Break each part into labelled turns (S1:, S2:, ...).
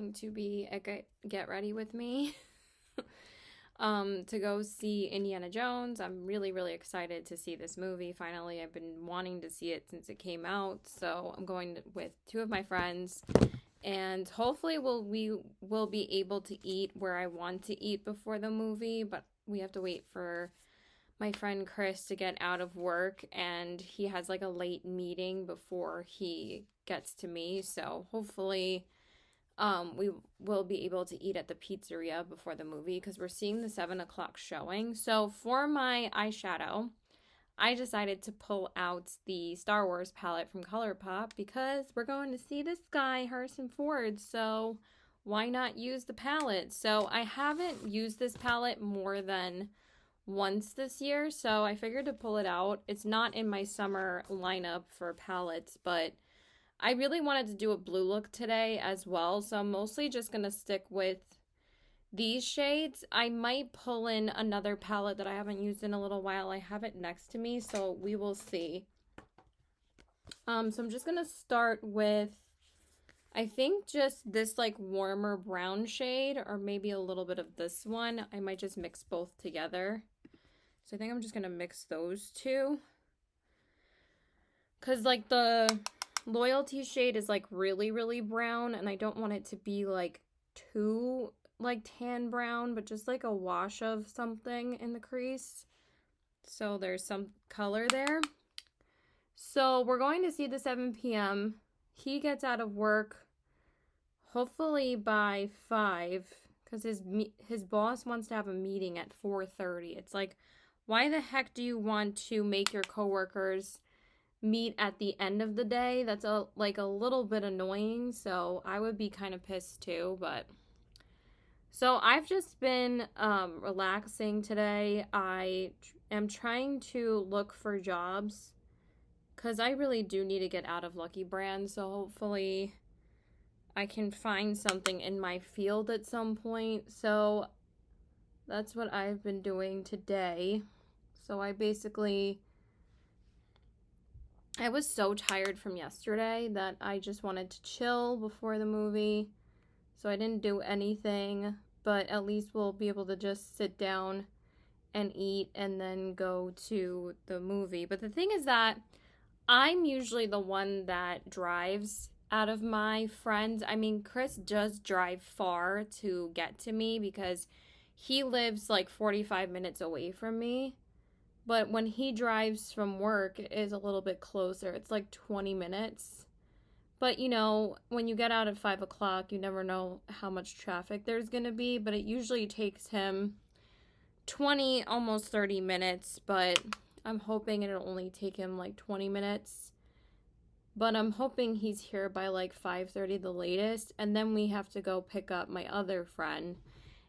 S1: going to be at Get Ready With Me to go see Indiana Jones. I'm really, really excited to see this movie. Finally, I've been wanting to see it since it came out. So I'm going with two of my friends. And hopefully we will be able to eat where I want to eat before the movie. But we have to wait for my friend Chris to get out of work. And he has like a late meeting before he gets to me. So hopefully we will be able to eat at the pizzeria before the movie because we're seeing the 7 o'clock showing. So for my eyeshadow, I decided to pull out the Star Wars palette from Colourpop because we're going to see this guy, Harrison Ford, so why not use the palette? So I haven't used this palette more than once this year, so I figured to pull it out. It's not in my summer lineup for palettes, but I really wanted to do a blue look today as well, so I'm mostly just going to stick with these shades. I might pull in another palette that I haven't used in a little while. I have it next to me, so we will see. So I'm just going to start with, I think just this like warmer brown shade, or maybe a little bit of this one. I might just mix both together. So I think I'm just going to mix those two. Because like the Loyalty shade is like really, really brown, and I don't want it to be like too like tan brown, but just like a wash of something in the crease. So there's some color there. So we're going to see the 7 p.m. He gets out of work hopefully by 5 because his boss wants to have a meeting at 4:30. It's like, why the heck do you want to make your coworkers meet at the end of the day? That's like a little bit annoying, so I would be kind of pissed too. But so I've just been relaxing today. I am trying to look for jobs because I really do need to get out of Lucky Brand, so hopefully I can find something in my field at some point. So that's what I've been doing today. So I was so tired from yesterday that I just wanted to chill before the movie. So I didn't do anything, but at least we'll be able to just sit down and eat and then go to the movie. But the thing is that I'm usually the one that drives out of my friends. I mean, Chris does drive far to get to me because he lives like 45 minutes away from me. But when he drives from work, it is a little bit closer. It's like 20 minutes. But, you know, when you get out at 5 o'clock, you never know how much traffic there's going to be. But it usually takes him 20, almost 30 minutes. But I'm hoping it'll only take him like 20 minutes. But I'm hoping he's here by like 5:30 the latest. And then we have to go pick up my other friend.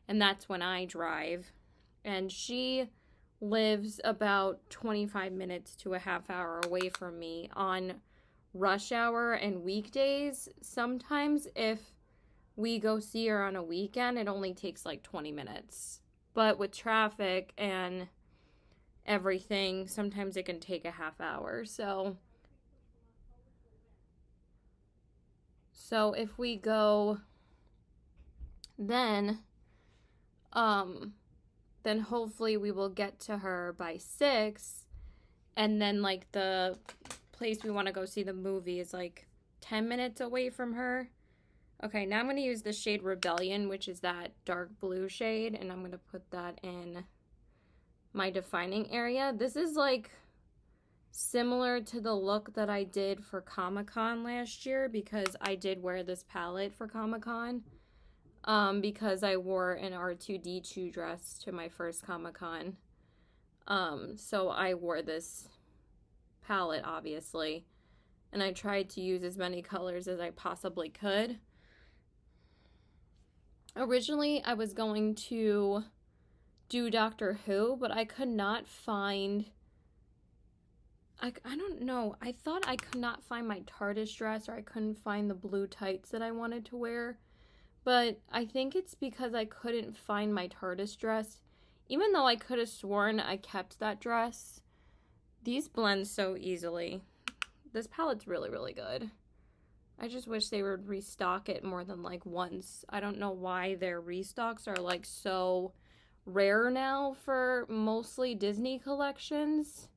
S1: And that's when I drive. And she lives about 25 minutes to a half hour away from me on rush hour and weekdays. Sometimes if we go see her on a weekend, it only takes like 20 minutes. But with traffic and everything, sometimes it can take a half hour. So if we go then hopefully we will get to her by 6, and then like the place we want to go see the movie is like 10 minutes away from her. Okay, now I'm going to use the shade Rebellion, which is that dark blue shade, and I'm going to put that in my defining area. This is like similar to the look that I did for Comic-Con last year because I did wear this palette for Comic-Con. Because I wore an R2-D2 dress to my first Comic-Con. So I wore this palette, obviously. And I tried to use as many colors as I possibly could. Originally, I was going to do Doctor Who, but I could not find... I don't know. I thought I could not find my TARDIS dress, or I couldn't find the blue tights that I wanted to wear. But I think it's because I couldn't find my TARDIS dress. Even though I could have sworn I kept that dress. These blend so easily. This palette's really, really good. I just wish they would restock it more than like once. I don't know why their restocks are like so rare now for mostly Disney collections.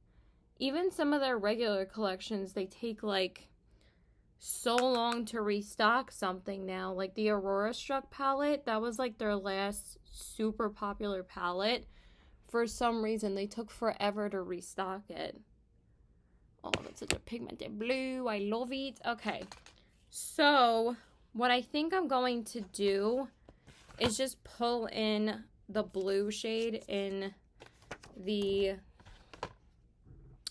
S1: Even some of their regular collections, they take like so long to restock something now. Like the Aurora Struck palette, that was like their last super popular palette. For some reason, they took forever to restock it. Oh, that's such a pigmented blue. I love it. Okay. So, what I think I'm going to do is just pull in the blue shade in the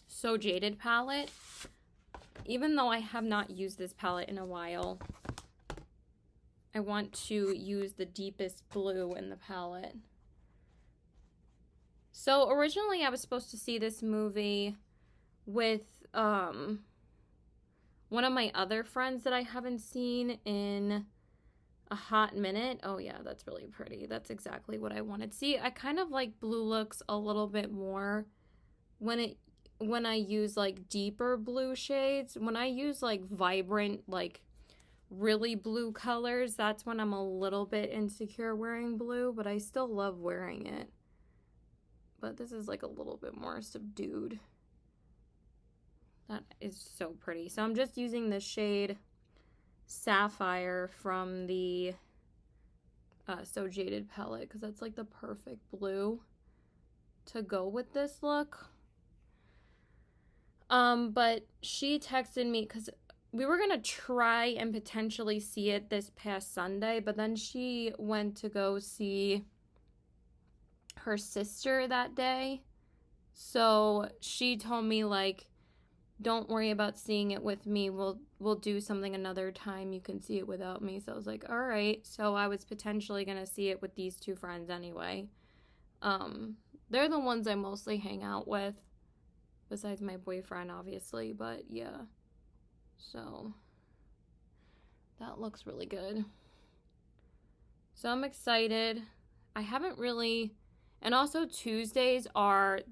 S1: So Jaded palette. Even though I have not used this palette in a while, I want to use the deepest blue in the palette. So originally I was supposed to see this movie with one of my other friends that I haven't seen in a hot minute. Oh yeah, that's really pretty. That's exactly what I wanted. See, I kind of like blue looks a little bit more when I use like deeper blue shades. When I use like vibrant, like really blue colors, that's when I'm a little bit insecure wearing blue, but I still love wearing it. But this is like a little bit more subdued. That is so pretty. So I'm just using the shade Sapphire from the So Jaded palette because that's like the perfect blue to go with this look. But she texted me because we were gonna try and potentially see it this past Sunday, but then she went to go see her sister that day. So she told me like, don't worry about seeing it with me. We'll do something another time. You can see it without me. So I was like, all right. So I was potentially gonna see it with these two friends anyway. They're the ones I mostly hang out with, besides my boyfriend, obviously. But yeah. So that looks really good. So I'm excited. I haven't really, and also Tuesdays are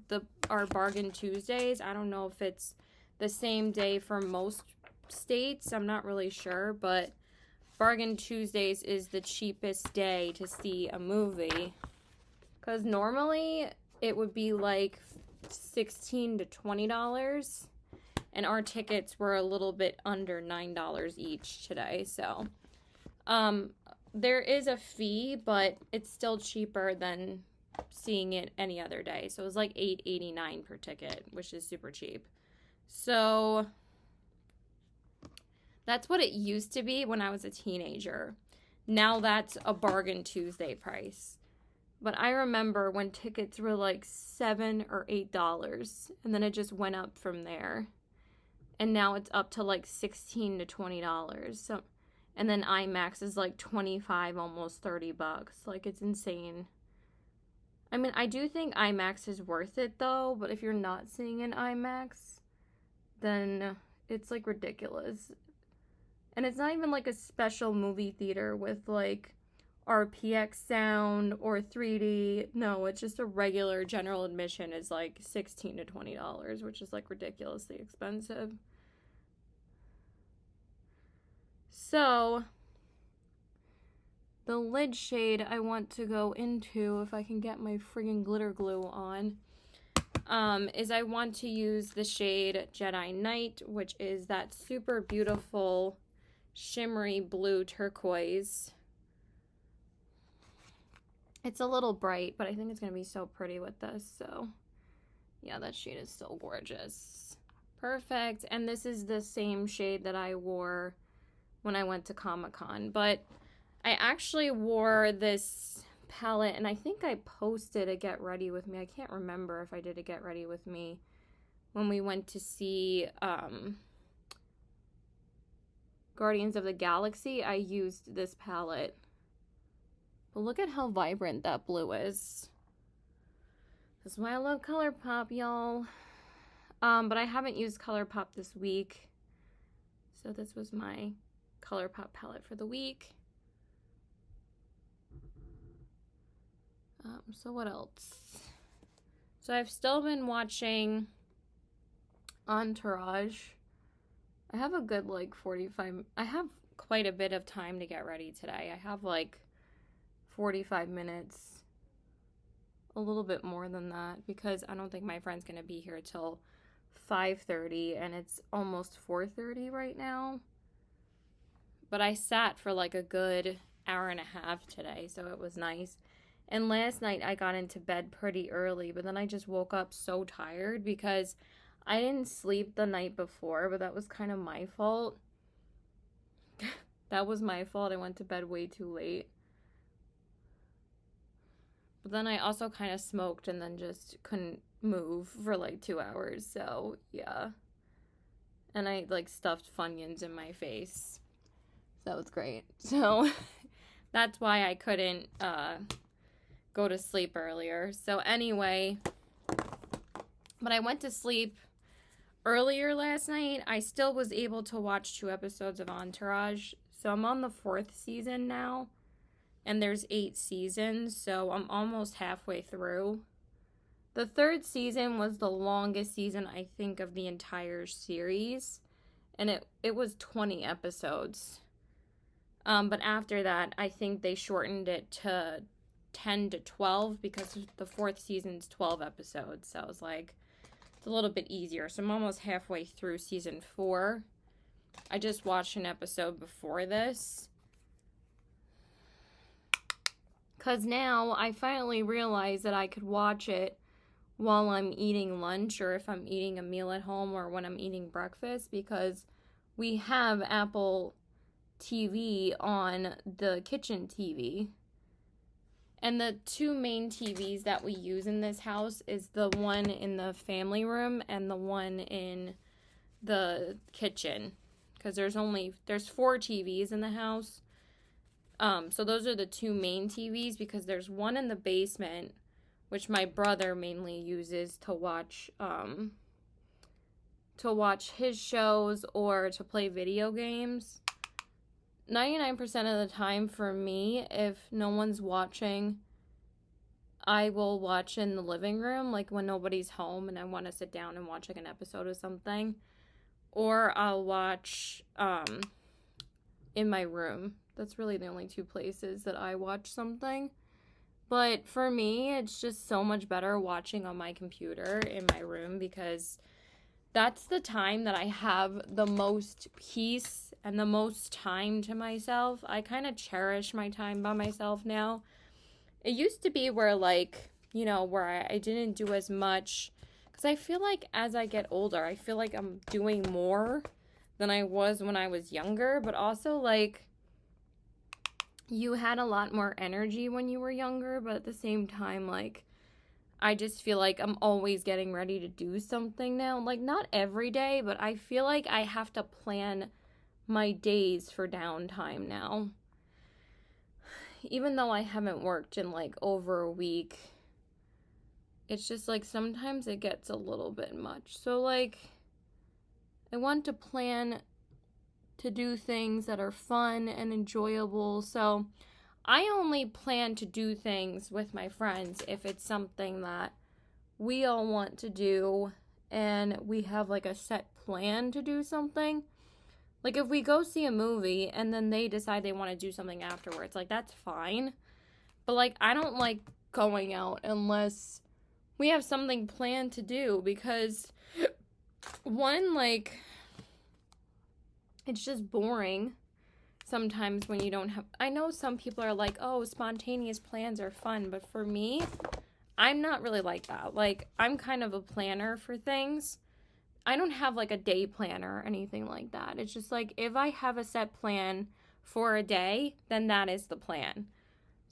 S1: bargain Tuesdays. I don't know if it's the same day for most states. I'm not really sure, but bargain Tuesdays is the cheapest day to see a movie. Because normally it would be like $16 to $20. And our tickets were a little bit under $9 each today. So, there is a fee, but it's still cheaper than seeing it any other day. So it was like $8.89 per ticket, which is super cheap. So that's what it used to be when I was a teenager. Now that's a bargain Tuesday price. But I remember when tickets were like $7 or $8, and then it just went up from there. And now it's up to like $16 to $20. So, and then IMAX is like $25, almost $30. Like, it's insane. I mean, I do think IMAX is worth it though, but if you're not seeing an IMAX, then it's like ridiculous. And it's not even like a special movie theater with like RPX sound or 3D. No, it's just a regular general admission is like $16 to $20, which is like ridiculously expensive. So the lid shade I want to go into, if I can get my friggin' glitter glue on, is I want to use the shade Jedi Knight, which is that super beautiful shimmery blue turquoise. It's a little bright, but I think it's going to be so pretty with this. So yeah, that shade is so gorgeous. Perfect. And this is the same shade that I wore when I went to Comic-Con. But I actually wore this palette, and I think I posted a Get Ready With Me. I can't remember if I did a Get Ready With Me when we went to see Guardians of the Galaxy. I used this palette. But look at how vibrant that blue is. This is why I love Colourpop, y'all. But I haven't used Colourpop this week. So this was my Colourpop palette for the week. So what else? So I've still been watching Entourage. I have a good, like, 45... I have quite a bit of time to get ready today. I have, like, 45 minutes. A little bit more than that, because I don't think my friend's going to be here till 5:30, and it's almost 4:30 right now. But I sat for, like, a good hour and a half today, so it was nice. And last night I got into bed pretty early, but then I just woke up so tired because I didn't sleep the night before, but that was kind of my fault. That was my fault. I went to bed way too late. But then I also kind of smoked and then just couldn't move for like 2 hours, so yeah. And I like stuffed Funyuns in my face. So that was great. So that's why I couldn't go to sleep earlier. So anyway, but I went to sleep earlier last night. I still was able to watch 2 episodes of Entourage. So I'm on the 4th season now. And there's 8 seasons, so I'm almost halfway through. The 3rd season was the longest season, I think, of the entire series. And it was 20 episodes. But after that, I think they shortened it to 10 to 12 because the 4th season's 12 episodes. So I was like, it's a little bit easier. So I'm almost halfway through season 4. I just watched an episode before this. Because now I finally realized that I could watch it while I'm eating lunch or if I'm eating a meal at home or when I'm eating breakfast, because we have Apple TV on the kitchen TV. And the 2 main TVs that we use in this house is the one in the family room and the one in the kitchen. Because there's 4 TVs in the house. So those are the 2 main TVs, because there's one in the basement, which my brother mainly uses to watch his shows or to play video games. 99% of the time for me, if no one's watching, I will watch in the living room, like when nobody's home and I want to sit down and watch like an episode of something. Or I'll watch in my room. That's really the only 2 places that I watch something. But for me, it's just so much better watching on my computer in my room, because that's the time that I have the most peace and the most time to myself. I kind of cherish my time by myself now. It used to be where, like, you know, where I didn't do as much. Because I feel like as I get older, I feel like I'm doing more than I was when I was younger. But also, like, you had a lot more energy when you were younger, but at the same time, like, I just feel like I'm always getting ready to do something now. Like, not every day, but I feel like I have to plan my days for downtime now. Even though I haven't worked in, like, over a week, it's just, like, sometimes it gets a little bit much. So, like, I want to plan to do things that are fun and enjoyable. So I only plan to do things with my friends if it's something that we all want to do and we have like a set plan to do something. Like if we go see a movie and then they decide they want to do something afterwards, like that's fine. But like I don't like going out unless we have something planned to do, because one, like, it's just boring sometimes when you don't have... I know some people are like, oh, spontaneous plans are fun, but for me, I'm not really like that. Like, I'm kind of a planner for things. I don't have, like, a day planner or anything like that. It's just, like, if I have a set plan for a day, then that is the plan.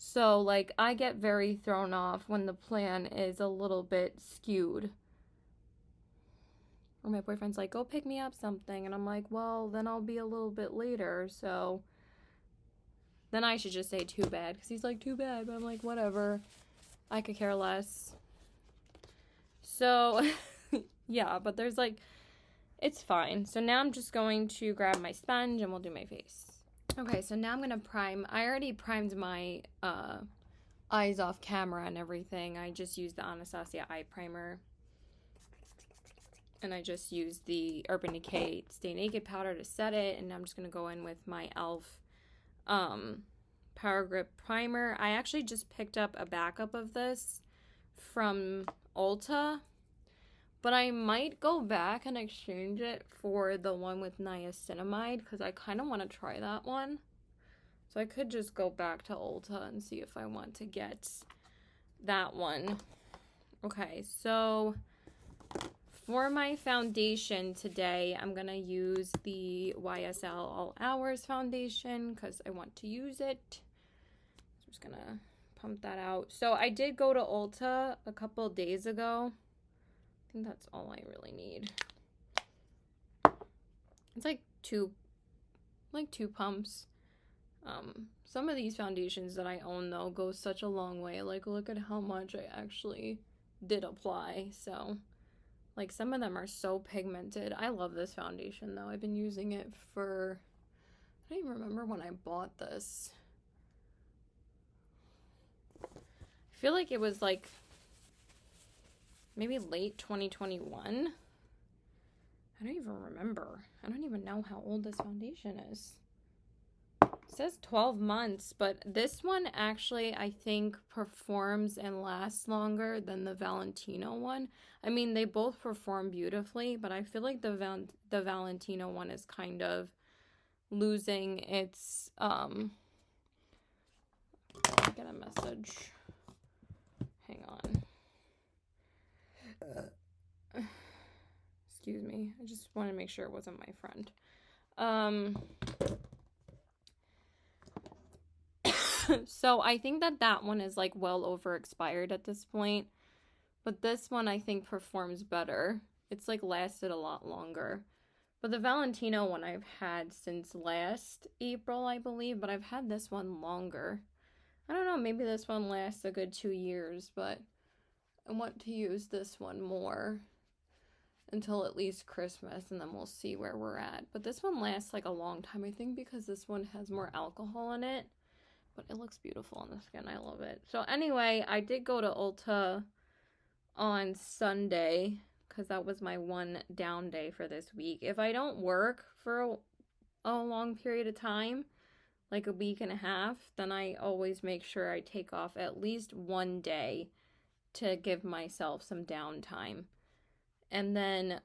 S1: So, like, I get very thrown off when the plan is a little bit skewed. Or my boyfriend's like, go pick me up something. And I'm like, well, then I'll be a little bit later. So then I should just say too bad. Because he's like, too bad. But I'm like, whatever. I could care less. So, yeah. But there's like, it's fine. So now I'm just going to grab my sponge and we'll do my face. Okay, so now I'm going to prime. I already primed my eyes off camera and everything. I just used the Anastasia eye primer. And I just used the Urban Decay Stay Naked powder to set it. And I'm just going to go in with my e.l.f. Power Grip Primer. I actually just picked up a backup of this from Ulta. But I might go back and exchange it for the one with niacinamide because I kind of want to try that one. So I could just go back to Ulta and see if I want to get that one. Okay, so for my foundation today, I'm going to use the YSL All Hours foundation because I want to use it. So I'm just going to pump that out. So I did go to Ulta a couple days ago. I think that's all I really need. It's like two pumps. Some of these foundations that I own though go such a long way. Like, look at how much I actually did apply. So like some of them are so pigmented. I love this foundation though. I've been using it for, I don't even remember when I bought this. I feel like it was like maybe late 2021. I don't even remember. I don't even know how old this foundation is. It says 12 months, but this one actually, I think, performs and lasts longer than the Valentino one. I mean, they both perform beautifully, but I feel like the Valentino one is kind of losing its, get a message. Hang on. Excuse me. I just want to make sure it wasn't my friend. So I think that one is like well over expired at this point. But this one I think performs better. It's like lasted a lot longer. But the Valentino one I've had since last April, I believe. But I've had this one longer. I don't know. Maybe this one lasts a good 2 years. But I want to use this one more until at least Christmas, and then we'll see where we're at. But this one lasts like a long time, I think, because this one has more alcohol in it. But it looks beautiful on the skin. I love it. So anyway, I did go to Ulta on Sunday because that was my one down day for this week. If I don't work for a long period of time, like a week and a half, then I always make sure I take off at least one day to give myself some downtime. And then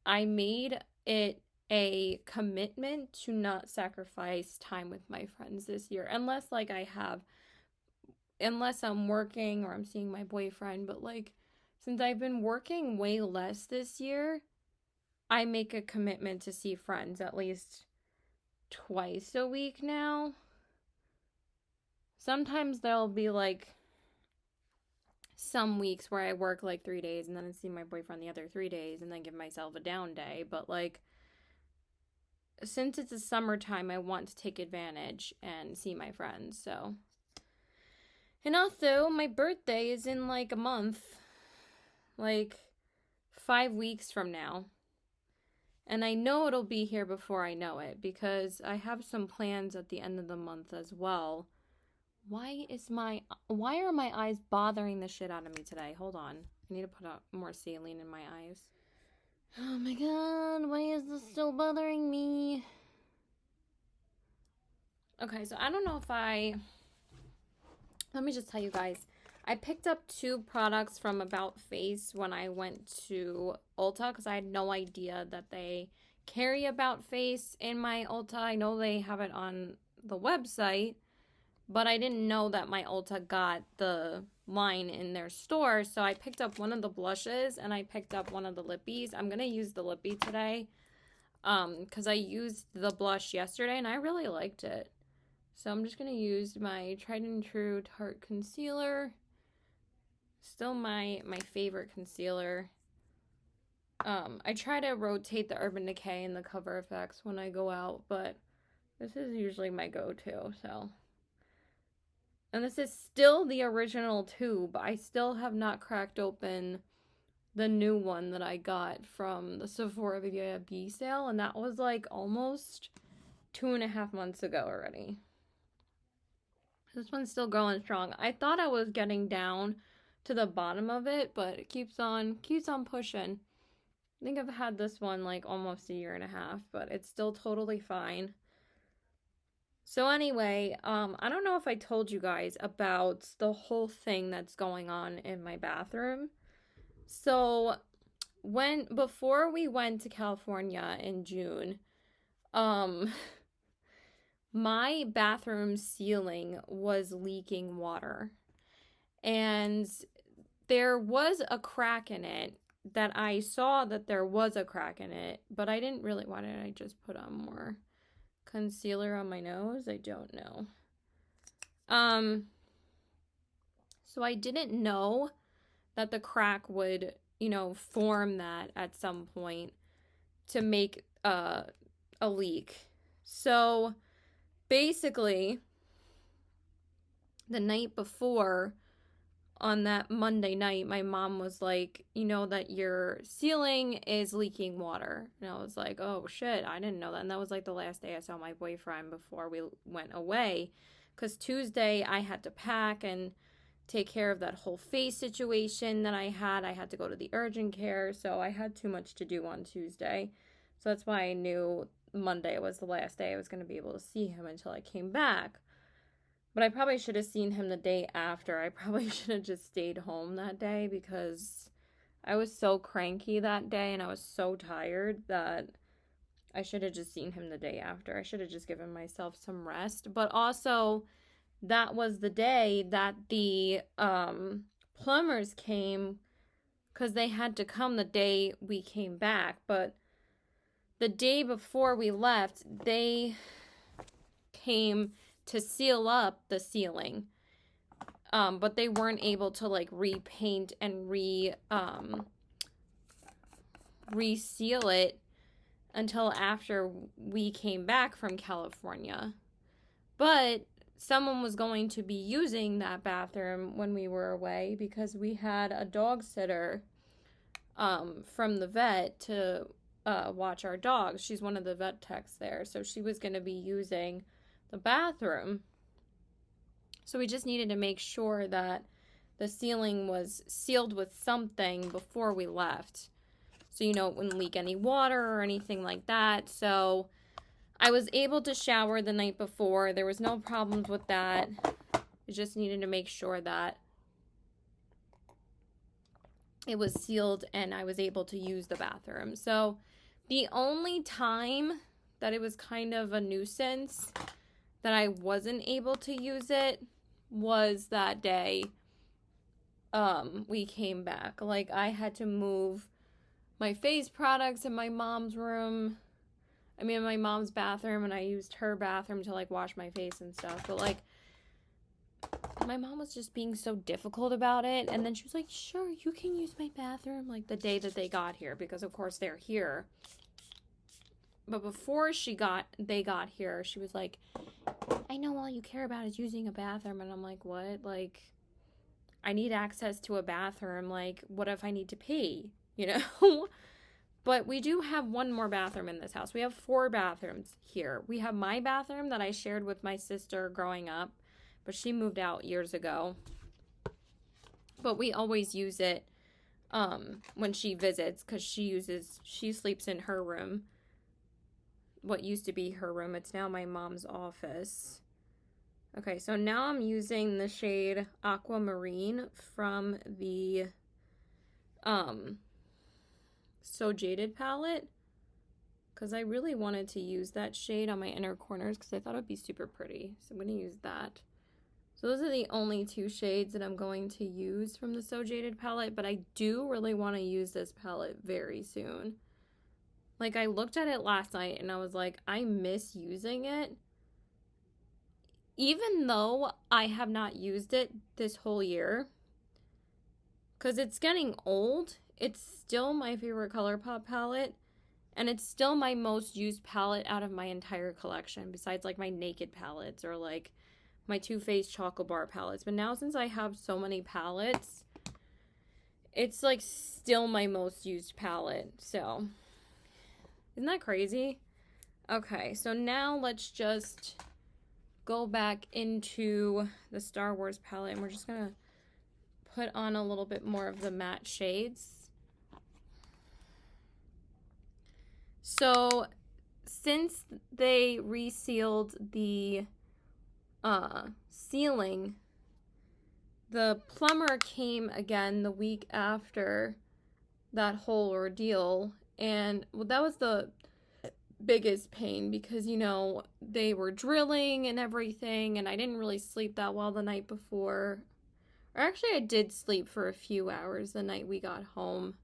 S1: I made it a commitment to not sacrifice time with my friends this year. Unless I'm working or I'm seeing my boyfriend. But like, since I've been working way less this year, I make a commitment to see friends at least twice a week now. Sometimes there'll be like some weeks where I work like 3 days and then I see my boyfriend the other 3 days and then give myself a down day. But like, since it's the summertime, I want to take advantage and see my friends. So, and also my birthday is in like a month, like 5 weeks from now. And I know it'll be here before I know it because I have some plans at the end of the month as well. Why are my eyes bothering the shit out of me today? Hold on. I need to put out more saline in my eyes. Oh my god, why is this still bothering me? Okay, so I don't know if let me just tell you guys. I picked up 2 products from About Face when I went to Ulta because I had no idea that they carry About Face in my Ulta. I know they have it on the website, but I didn't know that my Ulta got the line in their store. So I picked up one of the blushes and I picked up one of the lippies. I'm going to use the lippy today because I used the blush yesterday and I really liked it. So I'm just going to use my Tried and True Tarte Concealer. Still my favorite concealer. I try to rotate the Urban Decay and the Cover FX when I go out, but this is usually my go-to, so. And this is still the original tube. I still have not cracked open the new one that I got from the Sephora VIP sale, and that was like almost 2.5 months ago already. This one's still going strong. I thought I was getting down to the bottom of it, but it keeps on pushing. I think I've had this one like almost a year and a half, but it's still totally fine. So anyway, I don't know if I told you guys about the whole thing that's going on in my bathroom. So before we went to California in June, um my bathroom ceiling was leaking water. And there was a crack in it that I saw that there was a crack in it, but I didn't really. Why did I just put on more concealer on my nose? I don't know. So I didn't know that the crack would, form that at some point to make a leak. So basically, the night before, on that Monday night, my mom was like, you know that your ceiling is leaking water. And I was like, oh shit, I didn't know that. And that was like the last day I saw my boyfriend before we went away. Because Tuesday I had to pack and take care of that whole face situation that I had. I had to go to the urgent care. So I had too much to do on Tuesday. So that's why I knew Monday was the last day I was going to be able to see him until I came back. But I probably should have seen him the day after. I probably should have just stayed home that day because I was so cranky that day and I was so tired that I should have just seen him the day after. I should have just given myself some rest. But also, that was the day that the plumbers came because they had to come the day we came back. But the day before we left, they came to seal up the ceiling, but they weren't able to like repaint and reseal it until after we came back from California. But someone was going to be using that bathroom when we were away because we had a dog sitter from the vet to watch our dogs. She's one of the vet techs there, so she was going to be using the bathroom. So we just needed to make sure that the ceiling was sealed with something before we left, so it wouldn't leak any water or anything like that. So I was able to shower the night before. There was no problems with that. I just needed to make sure that it was sealed and I was able to use the bathroom. So the only time that it was kind of a nuisance that I wasn't able to use it was that day we came back. Like, I had to move my face products in my mom's room. I mean, in my mom's bathroom, and I used her bathroom to, like, wash my face and stuff. But, like, my mom was just being so difficult about it. And then she was like, sure, you can use my bathroom, like, the day that they got here. Because, of course, they're here. But before they got here, she was like, I know all you care about is using a bathroom. And I'm like, what? Like, I need access to a bathroom. Like, what if I need to pee? But we do have one more bathroom in this house. We have 4 bathrooms here. We have my bathroom that I shared with my sister growing up, but she moved out years ago. But we always use it when she visits because she sleeps in her room. What used to be her room. It's now my mom's office. Okay, so now I'm using the shade Aquamarine from the So Jaded palette because I really wanted to use that shade on my inner corners because I thought it would be super pretty. So I'm going to use that. So those are the only 2 shades that I'm going to use from the So Jaded palette, but I do really want to use this palette very soon. Like, I looked at it last night and I was like, I miss using it. Even though I have not used it this whole year, because it's getting old, it's still my favorite Colourpop palette, and it's still my most used palette out of my entire collection, besides, like, my Naked palettes or, like, my Too Faced Chocolate Bar palettes. But now, since I have so many palettes, it's, like, still my most used palette, so isn't that crazy? Okay, so now let's just go back into the Star Wars palette, and we're just going to put on a little bit more of the matte shades. So since they resealed the ceiling, the plumber came again the week after that whole ordeal, and well, that was the biggest pain because, you know, they were drilling and everything, and I didn't really sleep that well the night before. Or actually, I did sleep for a few hours the night we got home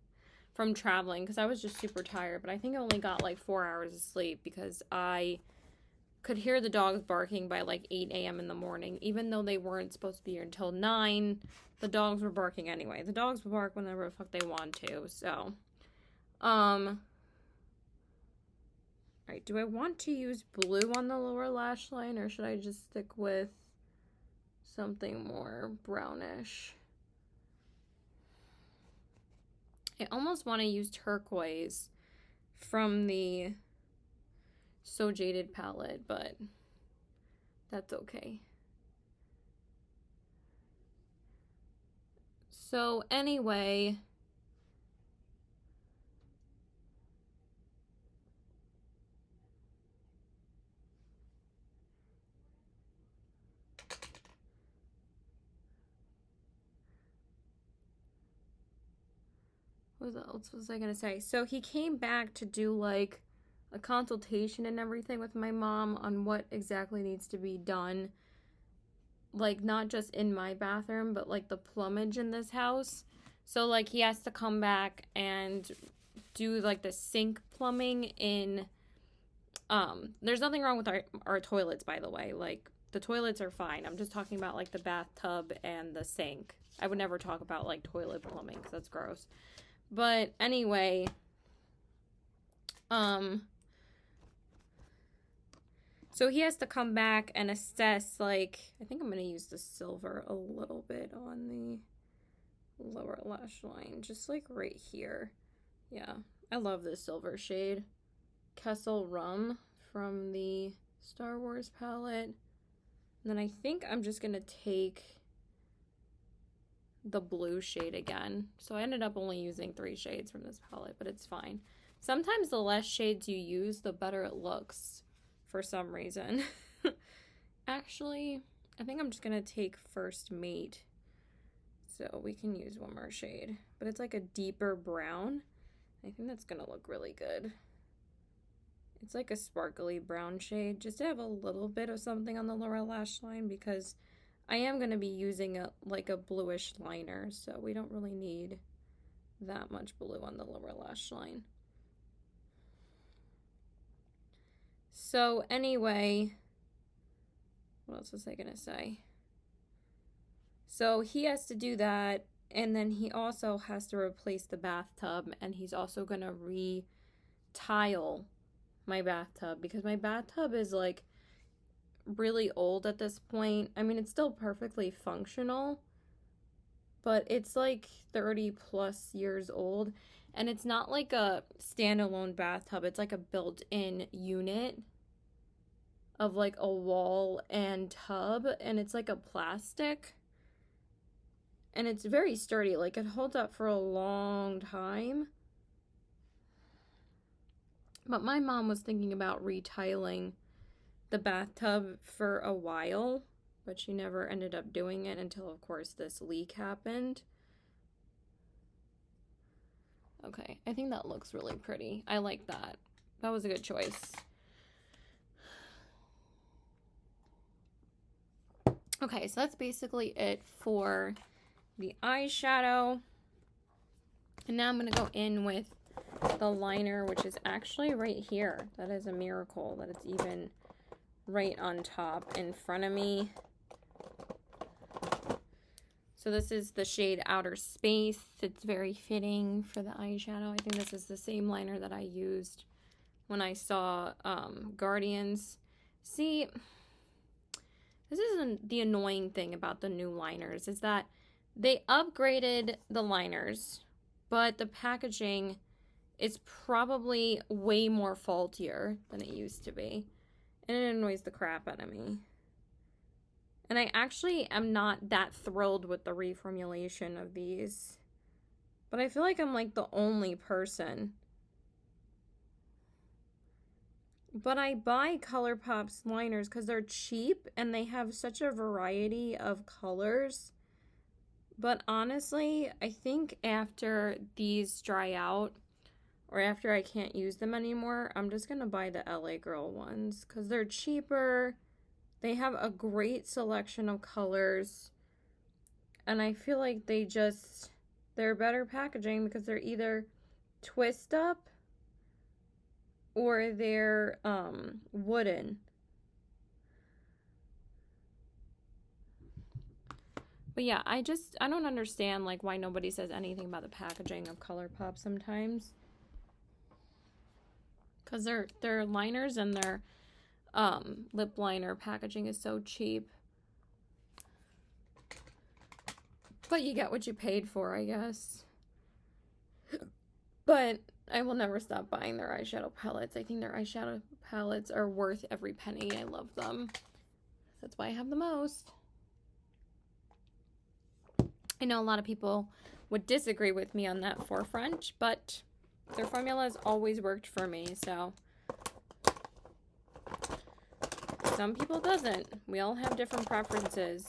S1: from traveling because I was just super tired, but I think I only got like 4 hours of sleep because I could hear the dogs barking by like 8 a.m. in the morning, even though they weren't supposed to be here until 9. The dogs were barking anyway. The dogs will bark whenever the fuck they want to, so. Alright, do I want to use blue on the lower lash line, or should I just stick with something more brownish? I almost want to use turquoise from the So Jaded palette, but that's okay. So anyway, what else was I gonna say? So he came back to do like a consultation and everything with my mom on what exactly needs to be done. Like, not just in my bathroom, but like the plumage in this house. So like he has to come back and do like the sink plumbing in there's nothing wrong with our toilets, by the way. Like, the toilets are fine. I'm just talking about like the bathtub and the sink. I would never talk about like toilet plumbing because that's gross. But anyway, so he has to come back and assess, like, I think I'm going to use the silver a little bit on the lower lash line, just like right here. Yeah, I love this silver shade. Kessel Rum from the Star Wars palette. And then I think I'm just going to take the blue shade again. So I ended up only using 3 shades from this palette, but it's fine. Sometimes the less shades you use, the better it looks for some reason. Actually, I think I'm just going to take First Mate. So we can use one more shade. But it's like a deeper brown. I think that's going to look really good. It's like a sparkly brown shade, just to have a little bit of something on the lower lash line, because I am going to be using like a bluish liner, so we don't really need that much blue on the lower lash line. So anyway, what else was I going to say? So he has to do that, and then he also has to replace the bathtub, and he's also going to re-tile my bathtub, because my bathtub is like really old at this point. I mean, it's still perfectly functional, but it's like 30 plus years old, and it's not like a standalone bathtub. It's like a built-in unit of like a wall and tub, and it's like a plastic, and it's very sturdy. Like, it holds up for a long time. But my mom was thinking about retiling the bathtub for a while, but she never ended up doing it until, of course, this leak happened. Okay, I think that looks really pretty. I like that. That was a good choice. Okay, so that's basically it for the eyeshadow. And now I'm going to go in with the liner, which is actually right here. That is a miracle that it's even right on top in front of me. So this is the shade Outer Space. It's very fitting for the eyeshadow. I think this is the same liner that I used when I saw Guardians. See, this is the annoying thing about the new liners, is that they upgraded the liners, but the packaging is probably way more faultier than it used to be. And it annoys the crap out of me. And I actually am not that thrilled with the reformulation of these. But I feel like I'm like the only person But I buy Colourpop's liners because they're cheap and they have such a variety of colors. But honestly, I think after these dry out, or after I can't use them anymore, I'm just going to buy the LA Girl ones because they're cheaper. They have a great selection of colors. And I feel like they're better packaging because they're either twist up or they're wooden. But yeah, I don't understand like why nobody says anything about the packaging of Colourpop sometimes. Cause their liners and their lip liner packaging is so cheap. But you get what you paid for, I guess. But I will never stop buying their eyeshadow palettes. I think their eyeshadow palettes are worth every penny. I love them. That's why I have the most. I know a lot of people would disagree with me on that forefront, but their formula has always worked for me, so some people doesn't. We all have different preferences.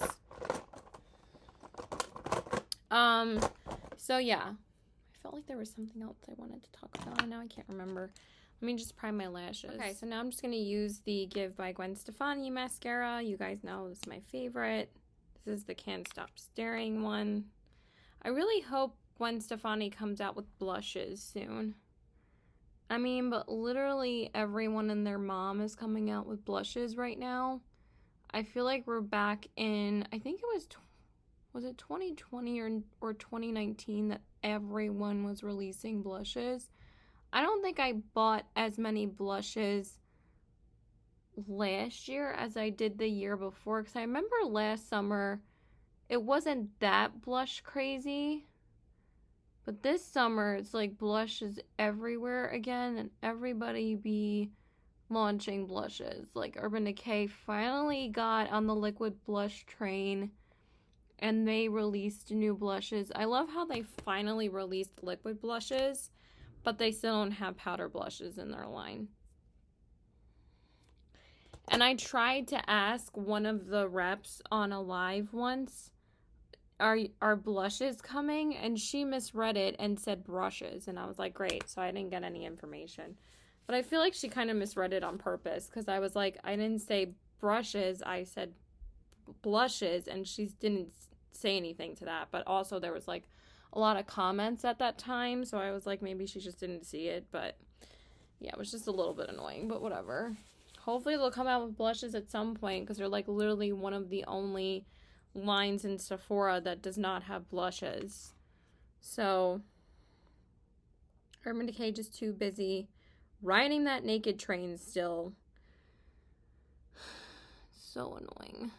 S1: So yeah. I felt like there was something else I wanted to talk about, and now I can't remember. Let me just prime my lashes. Okay, so now I'm just going to use the Give by Gwen Stefani mascara. You guys know this is my favorite. This is the Can't Stop Staring one. I really hope Gwen Stefani comes out with blushes soon. I mean, but literally everyone and their mom is coming out with blushes right now. I feel like we're back in, I think it was it 2020 or 2019 that everyone was releasing blushes? I don't think I bought as many blushes last year as I did the year before, because I remember last summer it wasn't that blush crazy, but this summer it's like blushes everywhere again, and everybody be launching blushes. Like Urban Decay finally got on the liquid blush train and they released new blushes. I love how they finally released liquid blushes, but they still don't have powder blushes in their line. And I tried to ask one of the reps on a live once, are blushes coming? And she misread it and said brushes. And I was like, great. So I didn't get any information. But I feel like she kind of misread it on purpose, because I was like, I didn't say brushes, I said blushes, and she didn't say anything to that. But also there was like a lot of comments at that time, so I was like, maybe she just didn't see it. But yeah, it was just a little bit annoying, but whatever. Hopefully they'll come out with blushes at some point, because they're like literally one of the only lines in Sephora that does not have blushes. So Urban Decay just too busy riding that naked train still. So annoying.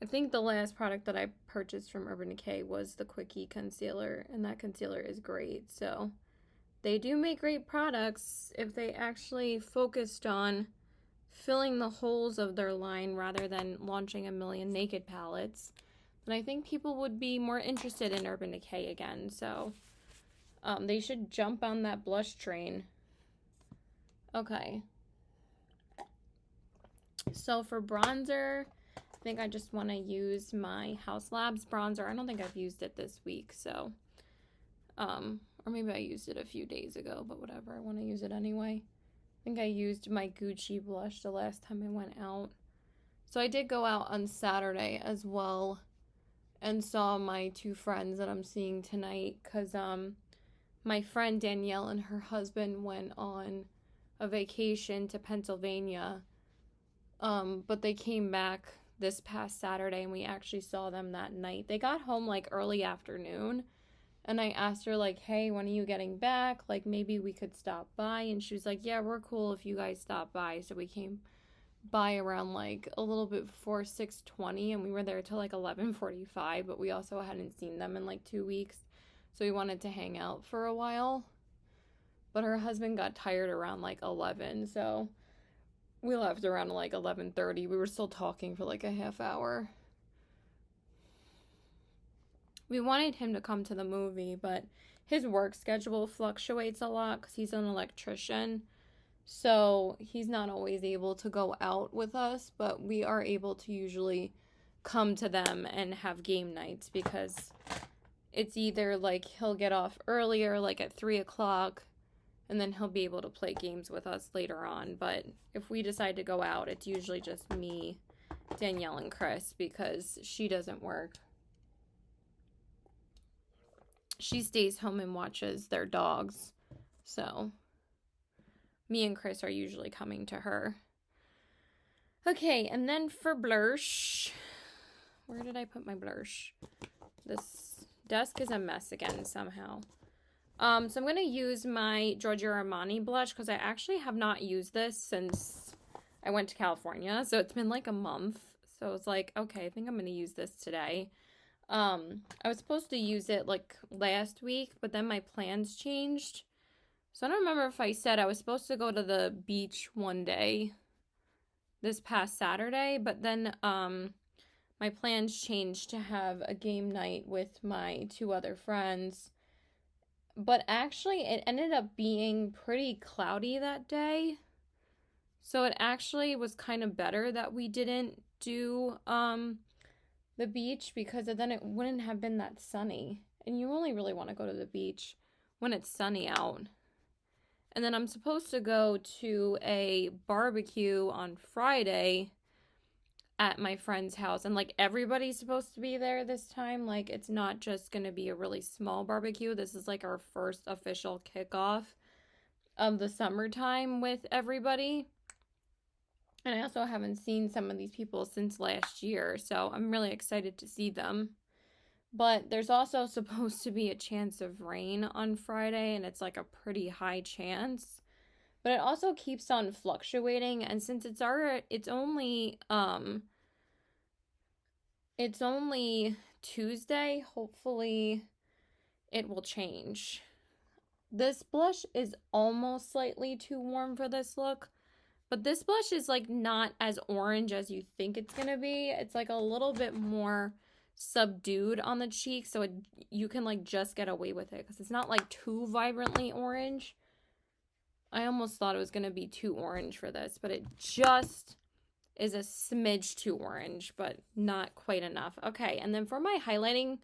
S1: I think the last product that I purchased from Urban Decay was the Quickie concealer, and that concealer is great. So they do make great products if they actually focused on filling the holes of their line rather than launching a million naked palettes. And I think people would be more interested in Urban Decay again. So they should jump on that blush train. Okay. So for bronzer, I think I just want to use my House Labs bronzer. I don't think I've used it this week, so or maybe I used it a few days ago, but whatever, I want to use it anyway. I think I used my Gucci blush the last time I went out. So I did go out on Saturday as well and saw my two friends that I'm seeing tonight, because my friend Danielle and her husband went on a vacation to Pennsylvania, but they came back this past Saturday and we actually saw them that night. They got home like early afternoon, and I asked her like, hey, when are you getting back? Like maybe we could stop by. And she was like, yeah, we're cool if you guys stop by. So we came by around like a little bit before 6:20, and we were there till like 11:45, but we also hadn't seen them in like 2 weeks, so we wanted to hang out for a while. But her husband got tired around like 11, so we left around like 11:30. We were still talking for like a half hour. We wanted him to come to the movie, but his work schedule fluctuates a lot because he's an electrician. So he's not always able to go out with us, but we are able to usually come to them and have game nights because it's either like he'll get off earlier, like at 3 o'clock, and then he'll be able to play games with us later on. But if we decide to go out, it's usually just me, Danielle, and Chris because she doesn't work. She stays home and watches their dogs. So me and Chris are usually coming to her. Okay, and then for blush, where did I put my blush? This desk is a mess again somehow. So I'm going to use my Giorgio Armani blush because I actually have not used this since I went to California. So it's been like a month. So I was like, okay, I think I'm going to use this today. I was supposed to use it like last week, but then my plans changed. So I don't remember if I said I was supposed to go to the beach one day this past Saturday, but then my plans changed to have a game night with my 2 other friends. But actually, it ended up being pretty cloudy that day. So it actually was kind of better that we didn't do the beach because then it wouldn't have been that sunny. And you only really want to go to the beach when it's sunny out. And then I'm supposed to go to a barbecue on Friday at my friend's house. And like everybody's supposed to be there this time. Like it's not just going to be a really small barbecue. This is like our first official kickoff of the summertime with everybody. And I also haven't seen some of these people since last year. So I'm really excited to see them. But there's also supposed to be a chance of rain on Friday, and it's like a pretty high chance. But it also keeps on fluctuating, and since it's only Tuesday, hopefully it will change. This blush is almost slightly too warm for this look, but this blush is like not as orange as you think it's gonna be. It's like a little bit more subdued on the cheek, so you can like just get away with it because it's not like too vibrantly orange. I almost thought it was gonna be too orange for this, but it just is a smidge too orange, but not quite enough. Okay, and then for my highlighting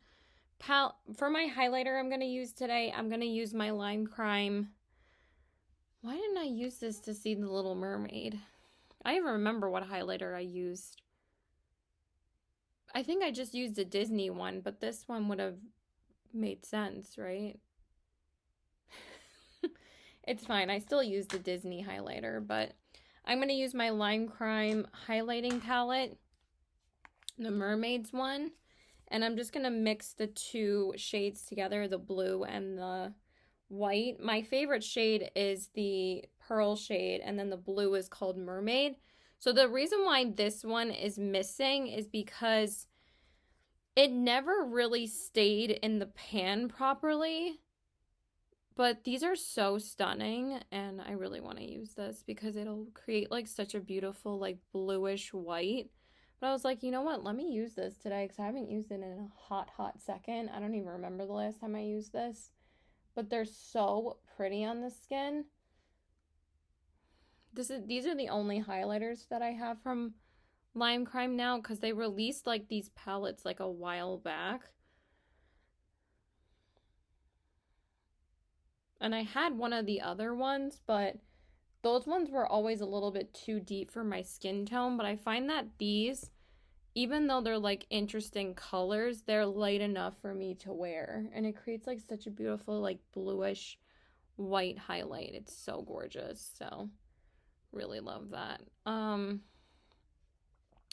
S1: highlighter I'm gonna use today, I'm gonna use my Lime Crime. Why didn't I use this to see The Little Mermaid? I even remember what highlighter I used. I think I just used a Disney one, but this one would have made sense, right? It's fine. I still used the Disney highlighter, but I'm going to use my Lime Crime highlighting palette, the Mermaids one, and I'm just going to mix the 2 shades together, the blue and the white. My favorite shade is the pearl shade, and then the blue is called Mermaid. So the reason why this one is missing is because it never really stayed in the pan properly. But these are so stunning, and I really want to use this because it'll create like such a beautiful like bluish white. But I was like, you know what? Let me use this today because I haven't used it in a hot second. I don't even remember the last time I used this. But they're so pretty on the skin. These are the only highlighters that I have from Lime Crime now because they released like these palettes like a while back. And I had one of the other ones, but those ones were always a little bit too deep for my skin tone. But I find that these, even though they're like interesting colors, they're light enough for me to wear. And it creates like such a beautiful like bluish white highlight. It's so gorgeous. So really love that.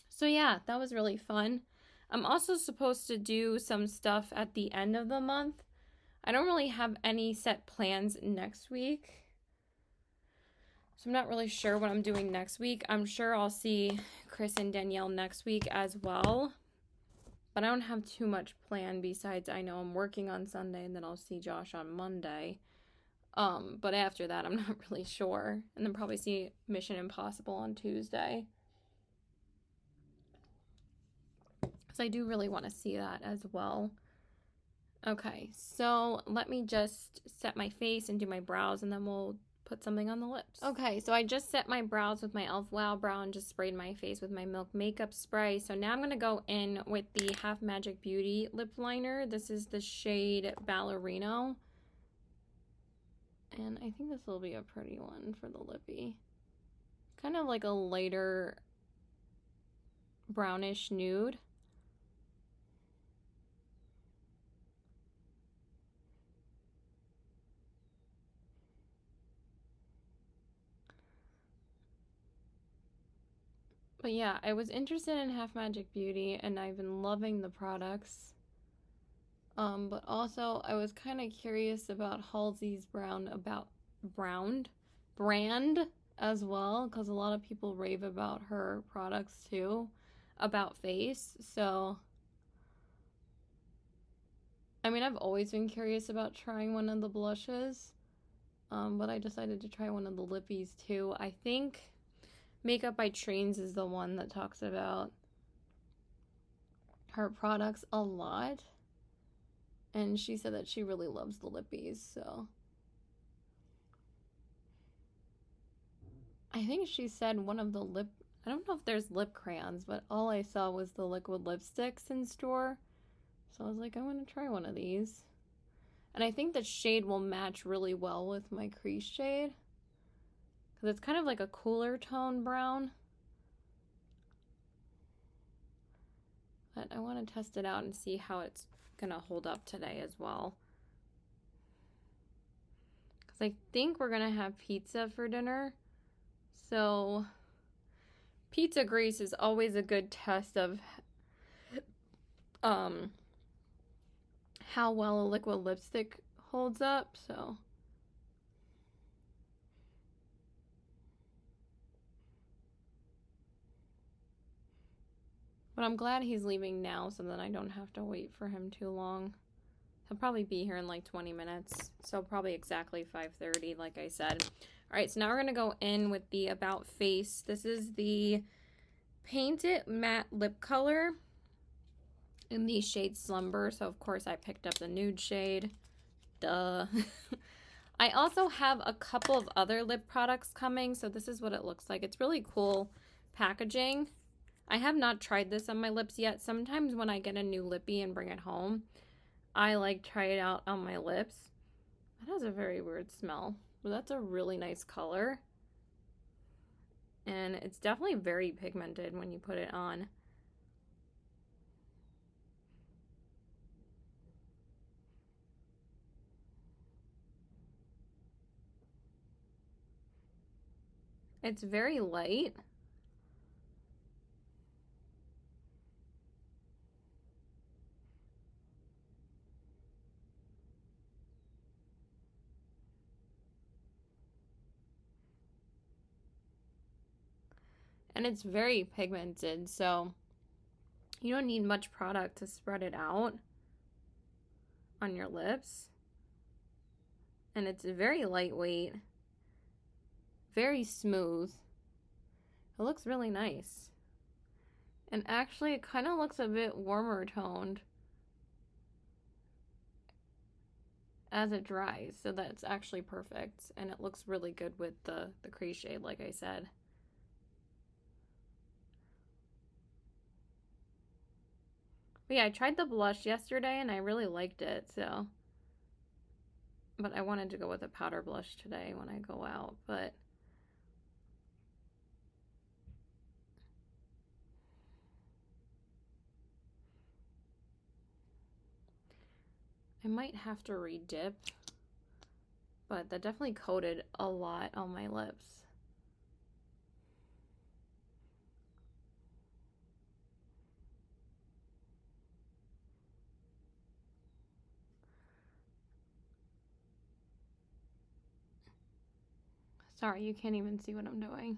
S1: So yeah, that was really fun. I'm also supposed to do some stuff at the end of the month. I don't really have any set plans next week. So I'm not really sure what I'm doing next week. I'm sure I'll see Chris and Danielle next week as well. But I don't have too much planned besides I know I'm working on Sunday and then I'll see Josh on Monday. But after that, I'm not really sure. And then probably see Mission Impossible on Tuesday. Because I do really want to see that as well. Okay, so let me just set my face and do my brows and then we'll put something on the lips. Okay, so I just set my brows with my e.l.f. Wow Brow and just sprayed my face with my Milk Makeup Spray. So now I'm going to go in with the Half Magic Beauty lip liner. This is the shade Ballerino. And I think this will be a pretty one for the lippy. Kind of like a lighter brownish nude. But yeah, I was interested in Half Magic Beauty and I've been loving the products. But also I was kind of curious about Halsey's brand as well, because a lot of people rave about her products too, about face. So I mean, I've always been curious about trying one of the blushes, but I decided to try one of the lippies too. I think Makeup by Trains is the one that talks about her products a lot, and she said that she really loves the lippies, so I think she said one of the I don't know if there's lip crayons, but all I saw was the liquid lipsticks in store. So I was like, I want to try one of these. And I think the shade will match really well with my crease shade, because it's kind of like a cooler tone brown. But I want to test it out and see how it's going to hold up today as well. Because I think we're going to have pizza for dinner. So pizza grease is always a good test of how well a liquid lipstick holds up. So but I'm glad he's leaving now so that I don't have to wait for him too long. He'll probably be here in like 20 minutes. So probably exactly 5:30, like I said. All right, so now we're going to go in with the About Face. This is the Paint It Matte Lip Color in the shade Slumber. So, of course, I picked up the nude shade. Duh. I also have a couple of other lip products coming. So this is what it looks like. It's really cool packaging. I have not tried this on my lips yet. Sometimes when I get a new lippy and bring it home, I like try it out on my lips. That has a very weird smell. But that's a really nice color. And it's definitely very pigmented when you put it on. It's very light. And it's very pigmented, so you don't need much product to spread it out on your lips. And it's very lightweight, very smooth. It looks really nice. And actually, it kind of looks a bit warmer toned as it dries, so that's actually perfect. And it looks really good with the crease shade, like I said. But yeah, I tried the blush yesterday and I really liked it, so. But I wanted to go with a powder blush today when I go out, but. I might have to re-dip, but that definitely coated a lot on my lips. Sorry, you can't even see what I'm doing.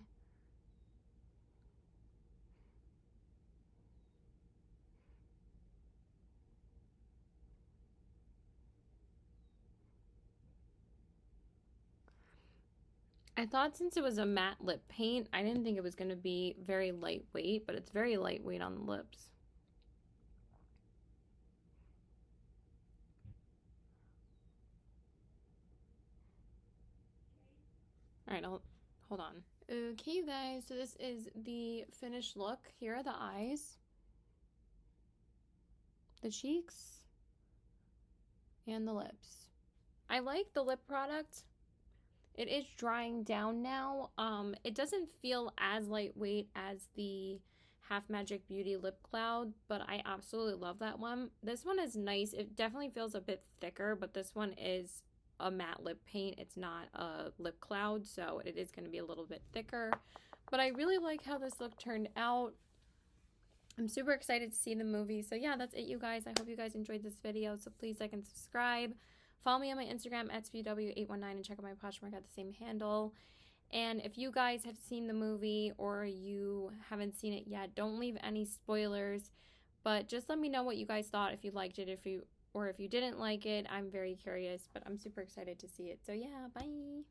S1: I thought since it was a matte lip paint, I didn't think it was going to be very lightweight, but it's very lightweight on the lips. right, hold on. Okay, you guys, so this is the finished look. Here are the eyes, the cheeks, and the lips. I like the lip product. It is drying down now. It doesn't feel as lightweight as the Half Magic Beauty Lip Cloud, but I absolutely love that one. This one is nice. It definitely feels a bit thicker, but this one is a matte lip paint. It's not a lip cloud, so it is going to be a little bit thicker. But I really like how this look turned out. I'm super excited to see the movie. So yeah, that's it, you guys. I hope you guys enjoyed this video. So please like and subscribe. Follow me on my Instagram at SBW819 and check out my Poshmark at the same handle. And if you guys have seen the movie or you haven't seen it yet, don't leave any spoilers. But just let me know what you guys thought, if you liked it, if you didn't like it. I'm very curious, but I'm super excited to see it. So yeah, bye.